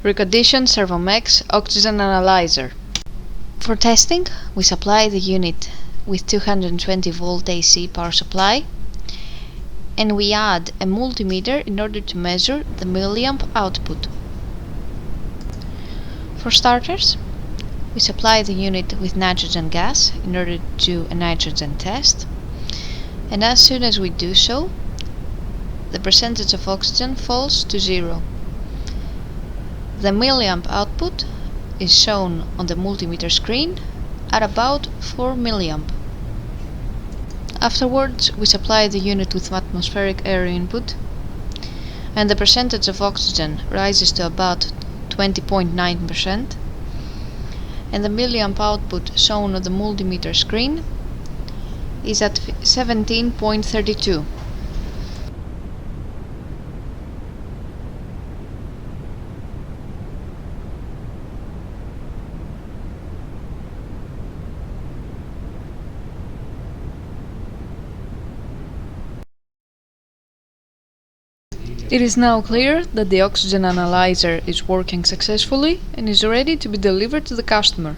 Reconditioned Servomex oxygen analyzer. For testing, we supply the unit with 220 volt AC power supply, and we add a multimeter in order to measure the milliamp output. For starters, we supply the unit with nitrogen gas in order to do a nitrogen test, and as soon as we do so, the percentage of oxygen falls to 0. The milliamp output is shown on the multimeter screen at about 4 milliamp. Afterwards, we supply the unit with atmospheric air input, and the percentage of oxygen rises to about 20.9%, and the milliamp output shown on the multimeter screen is at 17.32. It is now clear that the oxygen analyzer is working successfully and is ready to be delivered to the customer.